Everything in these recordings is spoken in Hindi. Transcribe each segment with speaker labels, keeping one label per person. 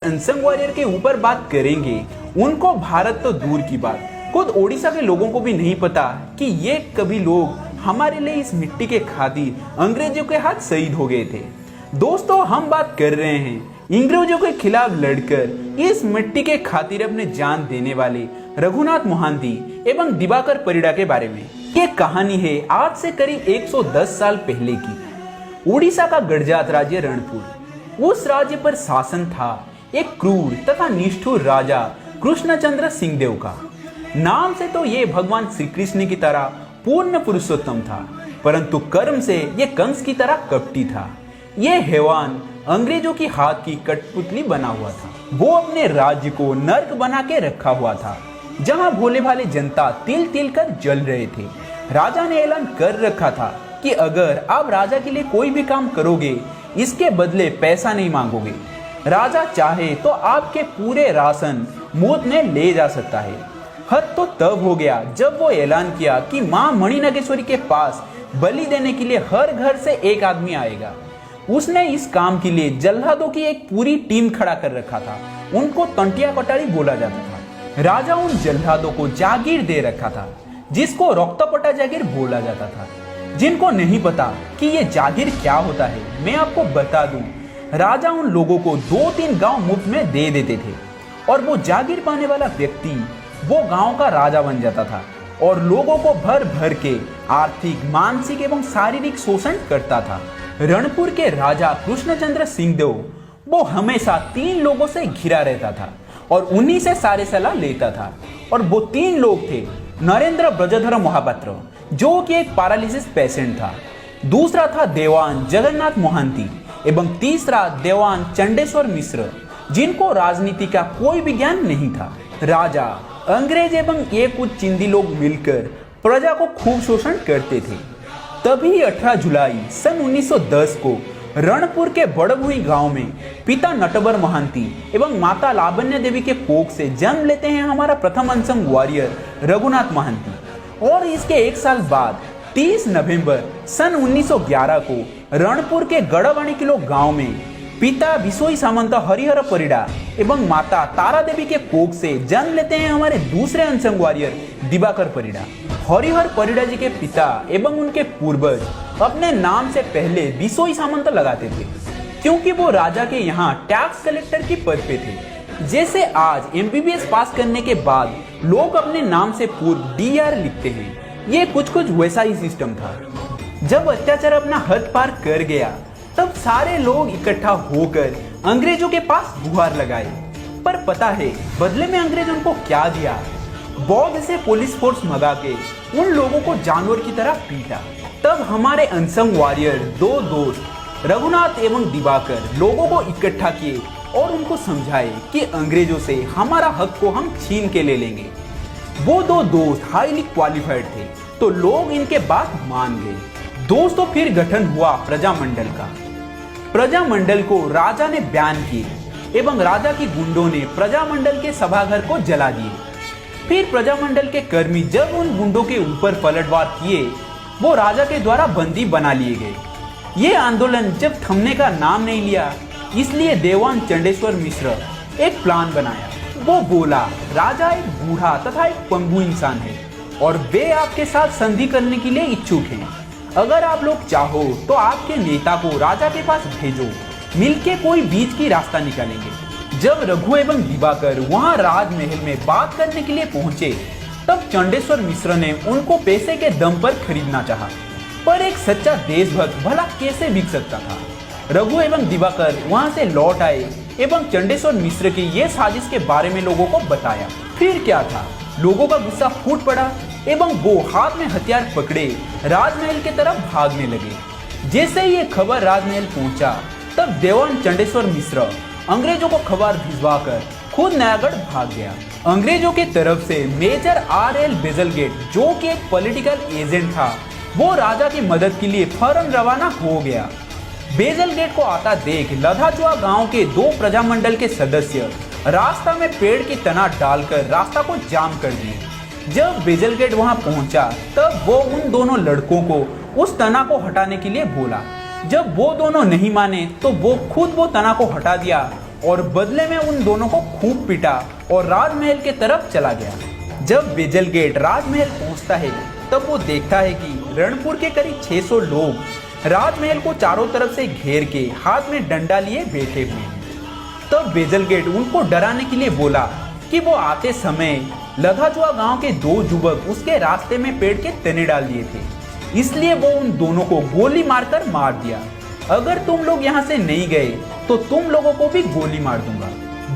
Speaker 1: अनसंग वॉरियर के ऊपर बात करेंगे, उनको भारत तो दूर की बात, खुद ओडिशा के लोगों को भी नहीं पता कि ये कभी लोग हमारे लिए इस मिट्टी के खातिर अंग्रेजों के हाथ शहीद हो गए थे। दोस्तों, हम बात कर रहे हैं अंग्रेजों के खिलाफ लड़कर इस मिट्टी के खातिर अपने जान देने वाले रघुनाथ मोहांती एवं दिवाकर परिड़ा के बारे में। ये कहानी है आज से करीब 110 साल पहले की। उड़ीसा का गढ़जात राज्य रणपुर, उस राज्य पर शासन था एक क्रूर तथा निष्ठुर राजा कृष्णचंद्र सिंहदेव का। नाम से तो ये भगवान श्री कृष्ण की तरह पूर्ण पुरुषोत्तम था, परंतु कर्म से ये कंस की तरह कपटी था। ये हैवान अंग्रेजों की हाथ की कठपुतली बना हुआ था। वो अपने राज्य को नर्क बना के रखा हुआ था, जहां भोले भाले जनता तिल तिल कर जल रहे थे। राजा ने ऐलान कर रखा था कि अगर आप राजा के लिए कोई भी काम करोगे, इसके बदले पैसा नहीं मांगोगे। राजा चाहे तो आपके पूरे राशन मुफ्त में ले जा सकता है। हद तो तब हो गया जब वो ऐलान किया कि मां मणिनागेश्वरी के पास बलि देने के लिए हर घर से एक आदमी आएगा। उसने इस काम के लिए जल्लादों की एक पूरी टीम खड़ा कर रखा था। उनको तंटिया कटारी बोला जाता था। राजा उन जल्लादों को जागीर दे रखा था, जिसको रक्तपटा जागीर बोला जाता था। जिनको नहीं पता कि ये जागीर क्या होता है, मैं आपको बता दूं, राजा उन लोगों को 2-3 गांव मुफ्त में दे देते थे और वो जागीर पाने वाला व्यक्ति वो गांव का राजा बन जाता था और लोगों को भर भर के आर्थिक, मानसिक एवं शारीरिक शोषण करता था। रणपुर के राजा कृष्णचंद्र सिंहदेव वो हमेशा 3 लोगों से घिरा रहता था और उन्हीं से सारे सलाह लेता था। और वो 3 लोग थे, नरेंद्र ब्रजधर महापात्र जो कि एक पैरालिसिस पेशेंट था, दूसरा था देवान जगन्नाथ मोहांती एवं तीसरा देवान चंडेश्वर मिश्र, जिनको राजनीति का कोई भी ज्ञान नहीं था। राजा, अंग्रेज एवं ये कुछ चिंदी लोग मिलकर प्रजा को खूब शोषण करते थे। तभी 18 जुलाई सन 1910 को रणपुर के बड़भुई गांव में पिता नटवर मोहांती एवं माता लावण्य देवी के कोख से जन्म लेते हैं हमारा प्रथम अनसंग वॉरियर रघुनाथ मोहांती। और इसके 1 साल बाद 30 नवंबर सन 1911 को रणपुर के गढ़वाणीकिलो गांव में पिता बिसोई सामंत हरिहर परिड़ा एवं माता तारा देवी के कोख से जन्म लेते हैं हमारे दूसरे अनसंग वॉरियर दिवाकर परिड़ा। हरिहर परिड़ा जी के पिता एवं उनके पूर्वज अपने नाम से पहले बिसोई सामंत लगाते थे, क्योंकि वो राजा के यहाँ टैक्स कलेक्टर की पद पे थे। जैसे आज MBBS पास करने के बाद लोग अपने नाम से पूर्व DR लिखते हैं, ये कुछ वैसा ही सिस्टम था। जब अत्याचार अपना हद पार कर गया, तब सारे लोग इकट्ठा होकर अंग्रेजों के पास गुहार लगाए। पर पता है बदले में अंग्रेज उनको क्या दिया? बौद्ध से पुलिस फोर्स मंगा के उन लोगों को जानवर की तरह पीटा। तब हमारे अनसंग वॉरियर 2 दोस्त रघुनाथ एवं दिवाकर लोगों को इकट्ठा किए और उनको समझाए कि अंग्रेजों से हमारा हक को हम छीन के ले लेंगे। वो 2 दोस्त हाईली क्वालिफाइड थे, तो लोग इनके बात मान गए। दोस्तों, फिर गठन हुआ प्रजामंडल का। प्रजामंडल को राजा ने बैन किए एवं राजा की गुंडों ने प्रजामंडल के सभाघर को जला दिए। फिर प्रजामंडल के कर्मी जब उन गुंडों के ऊपर पलटवार किए, वो राजा के द्वारा बंदी बना लिए गए। ये आंदोलन जब थमने का नाम नहीं लिया, इसलिए देवान चंडेश्वर मिश्र एक प्लान बनाया। वो बोला, राजा एक बूढ़ा तथा एक पंगु इंसान है और वे आपके साथ संधि करने के लिए इच्छुक हैं। अगर आप लोग चाहो तो आपके नेता को राजा के पास भेजो, मिलके कोई बीच की रास्ता निकालेंगे। जब रघु एवं दिवाकर वहां राजमहल में बात करने के लिए पहुंचे, तब चंडेश्वर मिश्र ने उनको पैसे के दम पर खरीदना चाहा, पर एक सच्चा देशभक्त भला कैसे बिक सकता था। रघु एवं दिवाकर वहां से लौट आए एवं चंडेश्वर मिश्र की ये साजिश के बारे में लोगों को बताया। फिर क्या था, लोगों का गुस्सा फूट पड़ा एवं वो हाथ में हथियार पकड़े राजमहल की तरफ भागने लगे। जैसे ये खबर राजमहल पहुंचा, तब देवान चंडेश्वर मिश्र अंग्रेजों को खबर भिजवाकर खुद नयागढ़ भाग गया। अंग्रेजों की तरफ से मेजर RL बेजलगेट, जो कि एक पॉलिटिकल एजेंट था, वो राजा की मदद के लिए फौरन रवाना हो गया। बेजलगेट को आता देख लधाचुआ गांव के 2 प्रजामंडल के सदस्य रास्ता में पेड़ की तना डालकर रास्ता को जाम कर दिए। जब बेजलगेट वहां पहुंचा, तब वो उन दोनों लड़कों को उस तना को हटाने के लिए बोला। जब वो दोनों नहीं माने, तो वो खुद वो तना को हटा दिया और बदले में उन दोनों को खूब पीटा और राजमहल के तरफ चला गया। जब बेजलगेट राजमहल पहुंचता है तब वो देखता है कि रणपुर के करीब 600 लोग राजमहल को चारों तरफ से घेर के हाथ में डंडा लिए बैठे हुए हैं। तब बेजलगेट उनको डराने के लिए बोला कि वो आते समय लधाजुआ गांव के 2 युवक उसके रास्ते में पेड़ के तने डाल दिए थे, इसलिए वो उन दोनों को गोली मारकर मार दिया। अगर तुम लोग यहाँ से नहीं गए तो तुम लोगों को भी गोली मार दूंगा।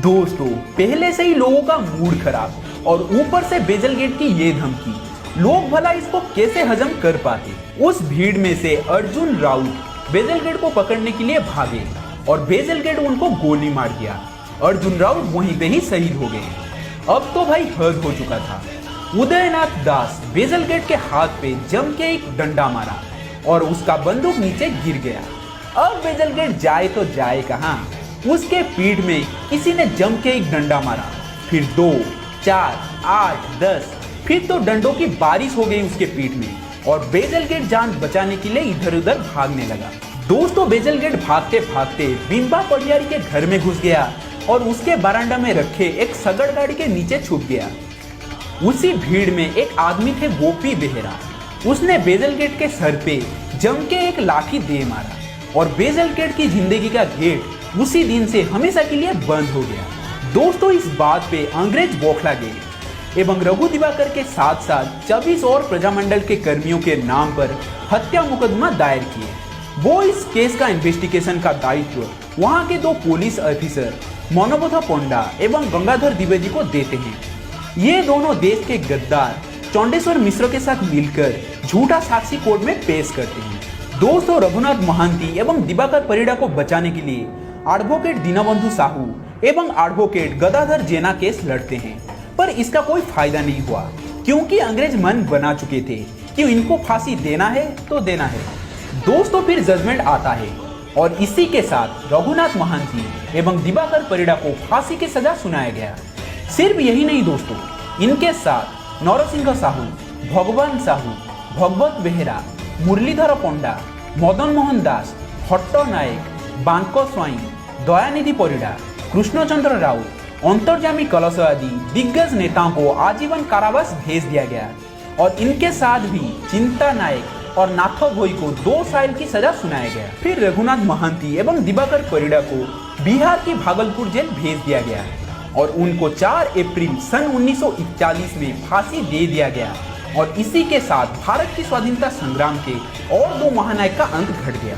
Speaker 1: दोस्तों, पहले से ही लोगों का मूड खराब और ऊपर से बेजलगेट की ये धमकी, लोग भला इसको कैसे हजम कर पाते। उस भीड़ में से अर्जुन राउत बेजलगेट को पकड़ने के लिए भागे और बेजलगेट उनको गोली मार दिया। अर्जुन राउत वहीं पे ही शहीद हो गए। अब तो भाई हद हो चुका था। उदयनाथ दास बेजलगेट के हाथ पे जम के एक डंडा मारा और उसका बंदूक नीचे गिर गया। अब बेजलगेट जाए तो जाए कहां? उसके पीठ में किसी ने जम के एक डंडा मारा, फिर 2, 4, 8, 10, फिर तो डंडों की बारिश हो गई उसके पीठ में और बेजलगेट जान बचाने के लिए इधर उधर भागने लगा। दोस्तों, बेजलगेट भागते भागते बिंबा पडियारी के घर में घुस गया और उसके बरामदा में रखे एक सगड़ गाड़ी के नीचे छुप गया। उसी भीड़ में एक आदमी थे गोपी बेहरा। उसने बेजलगेट के सर पे जम के एक लाठी दे मारा और बेजलगेट की जिंदगी का गेट उसी दिन से हमेशा के लिए बंद हो गया। दोस्तों, इस बात पे अंग्रेज बौखला गए एवं रघु दिवाकर के साथ साथ 24 और प्रजामंडल के कर्मियों के नाम पर हत्या मुकदमा दायर किए। वो इस केस का इन्वेस्टिगेशन का दायित्व वहाँ के 2 पुलिस ऑफिसर मनोबोधा पोंडा एवं गंगाधर द्विवेदी को देते हैं। ये दोनों देश के गद्दार चौंडेश्वर मिश्र के साथ मिलकर झूठा साक्षी कोर्ट में पेश करते हैं। दोस्तों, रघुनाथ महांती एवं दिवाकर परिड़ा को बचाने के लिए एडवोकेट दीनबंधु साहू एवं एडवोकेट गदाधर जेना केस लड़ते हैं, पर इसका कोई फायदा नहीं हुआ क्योंकि अंग्रेज मन बना चुके थे कि इनको फांसी देना है तो देना है। दोस्तों, फिर जजमेंट आता है और इसी के साथ रघुनाथ महांती एवं दिवाकर परिड़ा को फांसी की सजा सुनाया गया। सिर्फ यही नहीं दोस्तों, इनके साथ नरसिंह साहू, भगवान साहू, भगवत बेहरा, मुरलीधर पंडा, मदन मोहन दास, हट्ट नायक, बांको स्वाई, दयानिधि परिड़ा, कृष्णचंद्र राउत, अंतर्जामी कलश आदि दिग्गज नेताओं को आजीवन कारावास भेज दिया गया और इनके साथ भी चिंता नायक और नाथ भोई को 2 साल की सजा सुनाया गया। फिर रघुनाथ महांती एवं दिवाकर परिड़ा को बिहार की भागलपुर जेल भेज दिया गया और उनको 4 अप्रैल सन 1941 में फांसी दे दिया गया और इसी के साथ भारत की स्वाधीनता संग्राम के और 2 महानायक का अंत घट गया।